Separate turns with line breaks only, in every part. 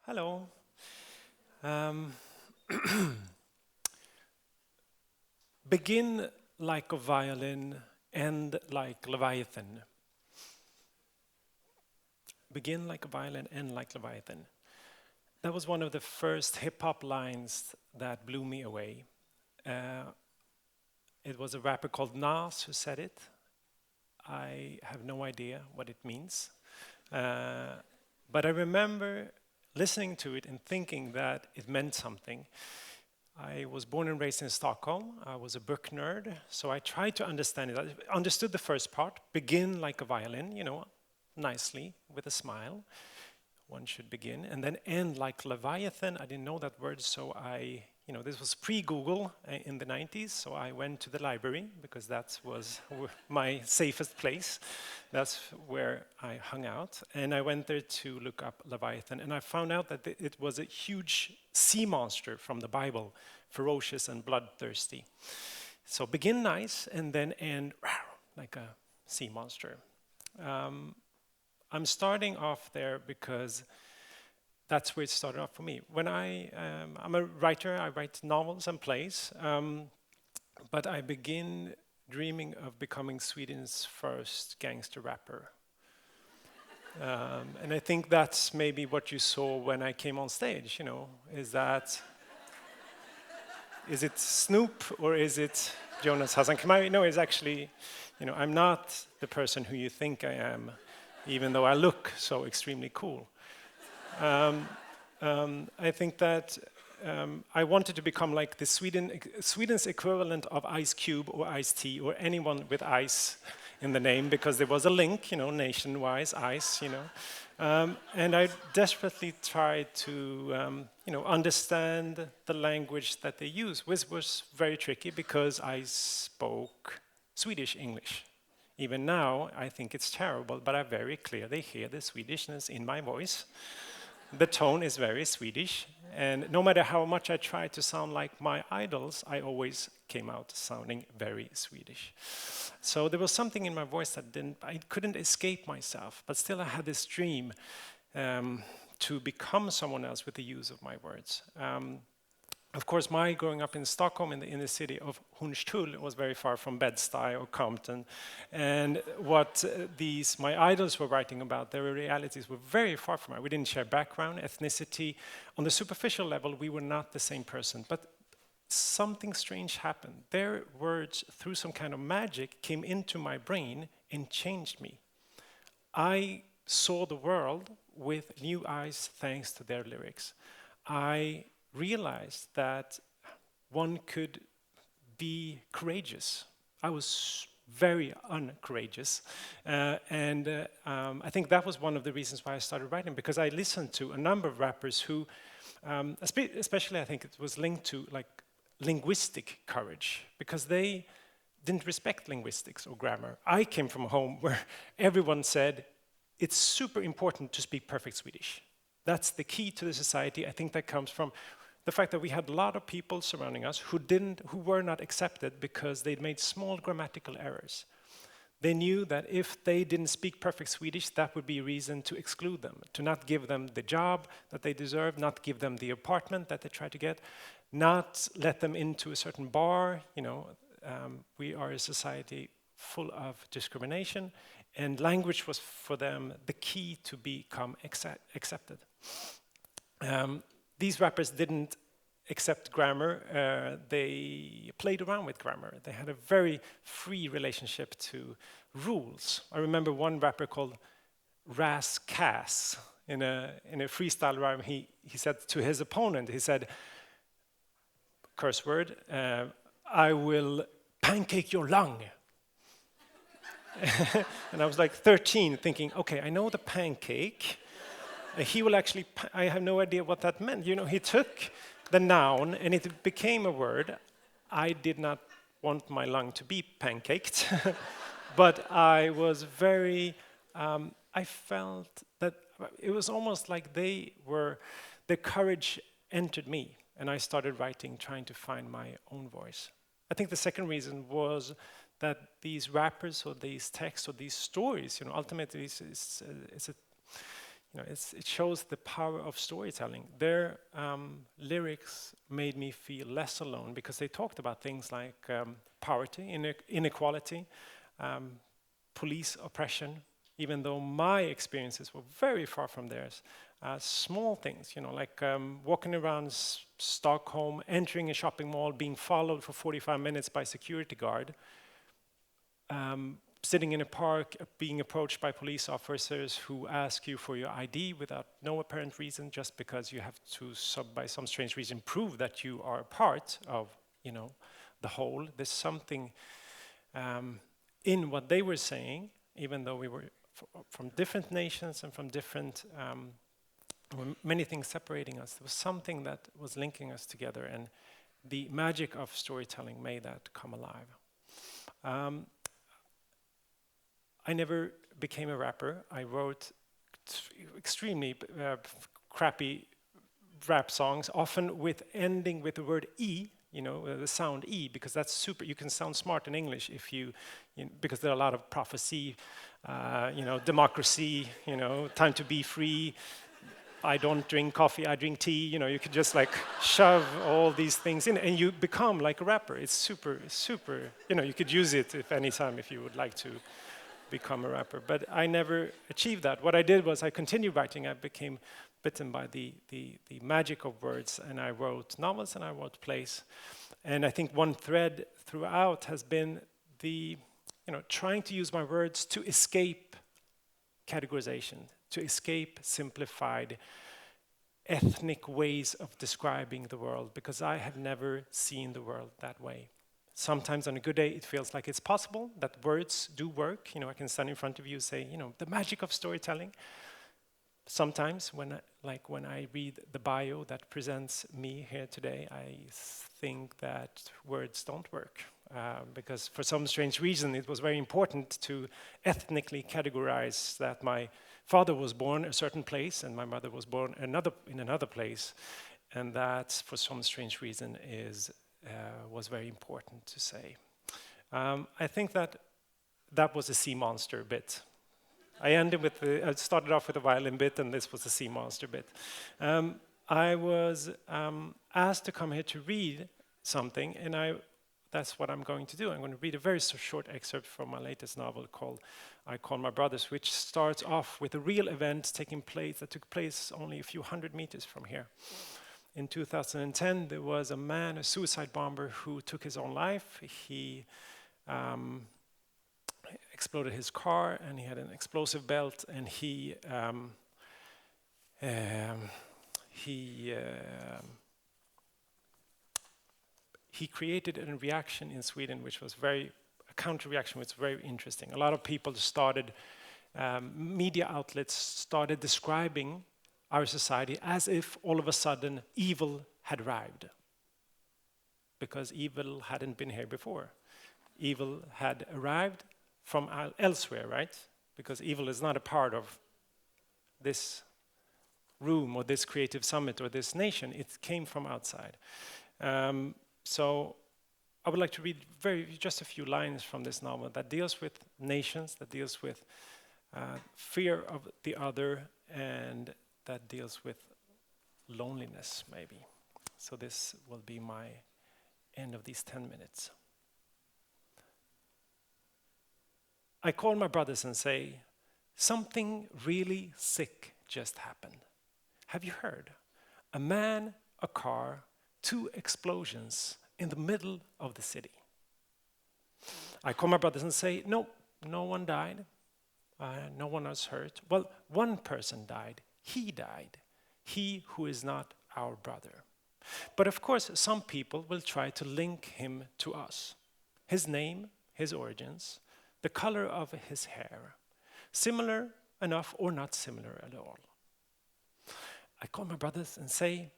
Hello. Um, Begin like a violin, end like Leviathan. Begin like a violin, end like Leviathan. That was one of the first hip-hop lines that blew me away. Uh, it was a rapper called Nas who said it. I have no idea what it means. But I remember listening to it and thinking that it meant something. I was born and raised in Stockholm. I was a book nerd, so I tried to understand it. I understood the first part, begin like a violin, nicely, with a smile. One should begin, and then end like Leviathan. I didn't know that word, so this was pre-Google in the 90s, so I went to the library because that was my safest place. That's where I hung out, and I went there to look up Leviathan, and I found out that it was a huge sea monster from the Bible, ferocious and bloodthirsty. So begin nice, and then end like a sea monster. I'm starting off there because that's where it started off for me. When I'm a writer, I write novels and plays, but I begin dreaming of becoming Sweden's first gangster rapper. And I think that's maybe what you saw when I came on stage, is it Snoop or is it Jonas Hassen Khemiri? No, it's actually, I'm not the person who you think I am, even though I look so extremely cool. I think that I wanted to become like the Sweden's equivalent of Ice Cube or Ice-T or anyone with ice in the name, because there was a link, nation-wise, ice, and I desperately tried to, understand the language that they use, which was very tricky because I spoke Swedish English. Even now, I think it's terrible, but I very clearly hear the Swedishness in my voice. The tone is very Swedish, and no matter how much I tried to sound like my idols, I always came out sounding very Swedish. So there was something in my voice that I couldn't escape myself, but still I had this dream to become someone else with the use of my words. Of course, my growing up in Stockholm, in the city of Hornstull, was very far from Bed-Stuy or Compton. And what my idols were writing about, their realities were very far from mine. We didn't share background, ethnicity. On the superficial level, we were not the same person. But something strange happened. Their words, through some kind of magic, came into my brain and changed me. I saw the world with new eyes thanks to their lyrics. I realized that one could be courageous. I was very uncourageous, and I think that was one of the reasons why I started writing, because I listened to a number of rappers who, especially I think it was linked to like linguistic courage, because they didn't respect linguistics or grammar. I came from a home where everyone said it's super important to speak perfect Swedish. That's the key to the society. I think that comes from the fact that we had a lot of people surrounding us who were not accepted because they'd made small grammatical errors. They knew that if they didn't speak perfect Swedish, that would be a reason to exclude them, to not give them the job that they deserve, not give them the apartment that they tried to get, not let them into a certain bar. We are a society full of discrimination, and language was for them the key to become accepted. These rappers didn't accept grammar, they played around with grammar. They had a very free relationship to rules. I remember one rapper called Ras Kass. In a freestyle rhyme, he said to his opponent, he said, curse word, I will pancake your lung. And I was like 13 thinking, okay, I know the pancake. He will actually, I have no idea what that meant. He took the noun and it became a word. I did not want my lung to be pancaked, but I was very, I felt that it was almost like the courage entered me, and I started writing, trying to find my own voice. I think the second reason was that these rappers or these texts or these stories, ultimately it's a it shows the power of storytelling. Their lyrics made me feel less alone because they talked about things like poverty, inequality, police oppression, even though my experiences were very far from theirs. Small things, like walking around Stockholm, entering a shopping mall, being followed for 45 minutes by a security guard, sitting in a park, being approached by police officers who ask you for your ID without no apparent reason, just because you have to, by some strange reason, prove that you are a part of, the whole. There's something in what they were saying, even though we were from different nations and from different, many things separating us. There was something that was linking us together, and the magic of storytelling made that come alive. I never became a rapper. I wrote extremely crappy rap songs, often ending with the word E, the sound E, because that's super. You can sound smart in English if because there are a lot of prophecy, democracy, time to be free. I don't drink coffee, I drink tea. You could just like shove all these things in, and you become like a rapper. It's super, super. You could use it anytime if you would like to become a rapper, but I never achieved that. What I did was I continued writing. I became bitten by the magic of words, and I wrote novels and I wrote plays. And I think one thread throughout has been trying to use my words to escape categorization, to escape simplified ethnic ways of describing the world, because I have never seen the world that way. Sometimes on a good day, it feels like it's possible, that words do work. I can stand in front of you and say, the magic of storytelling. Sometimes when I read the bio that presents me here today, I think that words don't work. Because for some strange reason, it was very important to ethnically categorize that my father was born a certain place and my mother was born in another place. And that, for some strange reason, was very important to say. I think that was a sea monster bit. I started off with a violin bit, and this was a sea monster bit. I was asked to come here to read something, and that's what I'm going to do. I'm going to read a very short excerpt from my latest novel called I Call My Brothers, which starts off with a real event that took place only a few hundred meters from here. In 2010, there was a man, a suicide bomber, who took his own life. He exploded his car, and he had an explosive belt, and he created a reaction in Sweden, which was a counter-reaction, which was very interesting. A lot of people media outlets started describing our society as if all of a sudden evil had arrived, because evil hadn't been here before. Evil had arrived from elsewhere, right? Because evil is not a part of this room or this creative summit or this nation. It came from outside. So I would like to read just a few lines from this novel that deals with nations, that deals with fear of the other, and that deals with loneliness, maybe. So this will be my end of these 10 minutes. I call my brothers and say, something really sick just happened. Have you heard? A man, a car, 2 explosions in the middle of the city. I call my brothers and say, no one died. No one was hurt. Well, one person died. He died. He who is not our brother. But of course, some people will try to link him to us. His name, his origins, the color of his hair. Similar enough or not similar at all. I call my brothers and say,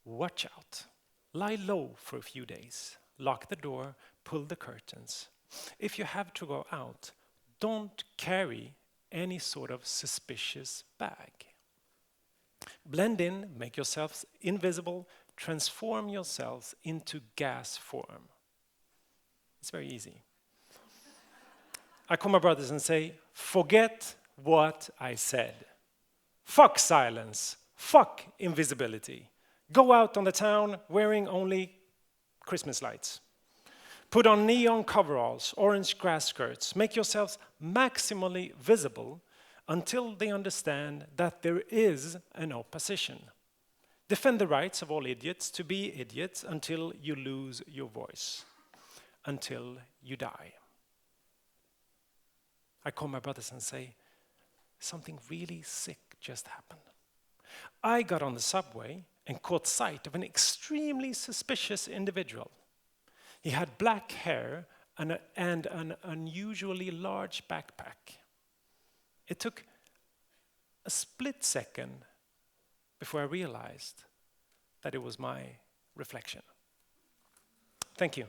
watch out. Lie low for a few days. Lock the door, pull the curtains. If you have to go out, don't carry any sort of suspicious bag. Blend in, make yourselves invisible, transform yourselves into gas form. It's very easy. I call my brothers and say, forget what I said. Fuck silence. Fuck invisibility. Go out on the town wearing only Christmas lights. Put on neon coveralls, orange grass skirts. Make yourselves maximally visible until they understand that there is an opposition. Defend the rights of all idiots to be idiots until you lose your voice, until you die. I call my brothers and say, something really sick just happened. I got on the subway and caught sight of an extremely suspicious individual. He had black hair and an unusually large backpack. It took a split second before I realized that it was my reflection. Thank you.